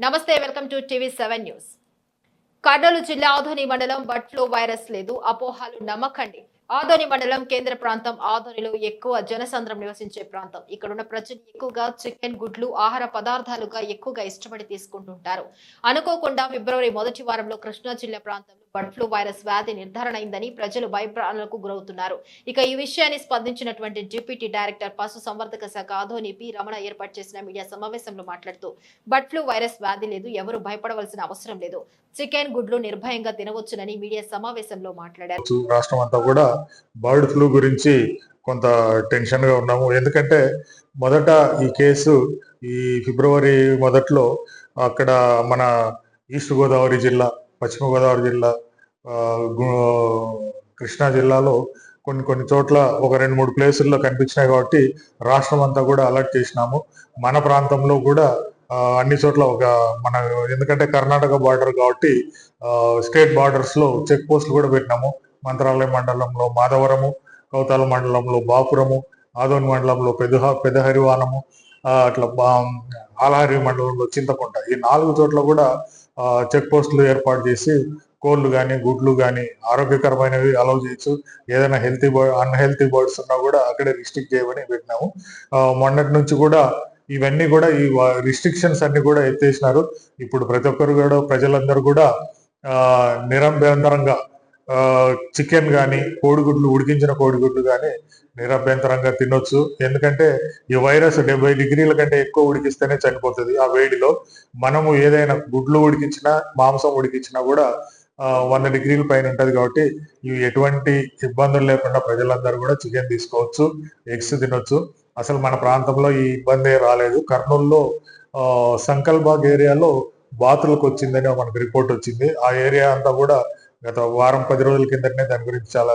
నమస్తే, welcome to టీవీ7 news. Kurnool జిల్లా ఆదోని మండలం బర్డ్ ఫ్లూ వైరస్ లేదు, అపోహలు నమ్మకండి. ఆదోని మండలం కేంద్ర ప్రాంతం. ఆదోనిలో ఎక్కువ జనసంద్రం నివసించే ప్రాంతం. ఇక్కడున్న ప్రజలు ఎక్కువగా చికెన్, గుడ్లు ఆహార పదార్థాలుగా ఎక్కువగా ఇష్టపడి తీసుకుంటుంటారు. అనుకోకుండా ఫిబ్రవరి మొదటి వారంలో కృష్ణా జిల్లా ప్రాంతంలో బర్డ్ ఫ్లూ వైరస్ వ్యాధి నిర్ధారణ అయిందని ప్రజలు భయభ్రాంతులకు గురవుతున్నారు. ఇక ఈ విషయాన్ని స్పందించినటువంటి డిప్యూటీ డైరెక్టర్ పశు సంవర్ధక శాఖ ఆదోని పి రమణ ఏర్పాటు చేసిన మీడియా సమావేశంలో మాట్లాడుతూ బర్డ్ ఫ్లూ వైరస్ వ్యాధి లేదు, ఎవరు భయపడవలసిన అవసరం లేదు, చికెన్, గుడ్లు నిర్భయంగా తినవచ్చునని మీడియా సమావేశంలో మాట్లాడారు. రాష్ట్రం అంతా కూడా బర్డ్ ఫ్లూ గురించి కొంత టెన్షన్ గా ఉన్నాము. ఎందుకంటే మొదట ఈ కేసు ఈ ఫిబ్రవరి మొదట్లో అక్కడ మన ఈస్ట్ గోదావరి జిల్లా, పశ్చిమ గోదావరి జిల్లా, కృష్ణా జిల్లాలో కొన్ని చోట్ల ఒక 2-3 ప్లేసుల్లో కనిపించినాయి. కాబట్టి రాష్ట్రం అంతా కూడా అలర్ట్ చేసినాము. మన ప్రాంతంలో కూడా అన్ని చోట్ల ఎందుకంటే కర్ణాటక బార్డర్ కాబట్టి స్టేట్ బార్డర్స్ లో చెక్ పోస్టులు కూడా పెట్టినాము. మంత్రాలయం మండలంలో మాధవరము, కౌతాల మండలంలో బాపురము, ఆదోని మండలంలో పెదహరివానము, అట్లా ఆలహరి మండలంలో చింతకుంట, ఈ 4 చోట్ల కూడా చెక్ పోస్టులు ఏర్పాటు చేసి కోళ్ళు కానీ గుడ్లు కానీ ఆరోగ్యకరమైనవి అలౌ చేయొచ్చు. ఏదైనా అన్హెల్తీ బర్డ్స్ ఉన్నా కూడా అక్కడే రిస్ట్రిక్ట్ చేయమని పెట్టినాము. మొన్నటి నుంచి కూడా ఇవన్నీ కూడా ఈ రిస్ట్రిక్షన్స్ అన్ని కూడా ఎత్తేసినారు. ఇప్పుడు ప్రతి ఒక్కరు కూడా, ప్రజలందరూ కూడా నిరభ్యంతరంగా చికెన్ కానీ కోడిగుడ్లు, ఉడికించిన కోడిగుడ్లు కానీ నిరభ్యంతరంగా తినొచ్చు. ఎందుకంటే ఈ వైరస్ 70 డిగ్రీల కంటే ఎక్కువ ఉడికిస్తేనే చనిపోతుంది. ఆ వేడిలో మనము ఏదైనా గుడ్లు ఉడికించినా, మాంసం ఉడికించినా కూడా 100 డిగ్రీల పైన ఉంటది. కాబట్టి ఇవి ఎటువంటి ఇబ్బందులు లేకుండా ప్రజలందరూ కూడా చికెన్ తీసుకోవచ్చు, ఎగ్స్ తినొచ్చు. అసలు మన ప్రాంతంలో ఈ ఇబ్బంది రాలేదు. కర్నూలులో సంకల్బాగ్ ఏరియాలో బాతులకు వచ్చిందని మనకు రిపోర్ట్ వచ్చింది. ఆ ఏరియా అంతా కూడా గత వారం 10 రోజుల కిందటనే దాని గురించి చాలా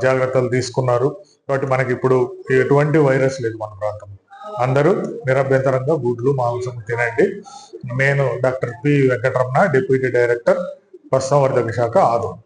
జాగ్రత్తలు తీసుకున్నారు. కాబట్టి మనకి ఇప్పుడు ఎటువంటి వైరస్ లేదు మన ప్రాంతంలో. అందరూ నిరభ్యంతరంగా గుడ్లు, మాంసం తినండి. నేను doctor P Venkataramana, deputy director పశుసంవర్ధక శాఖ, ఆదోని.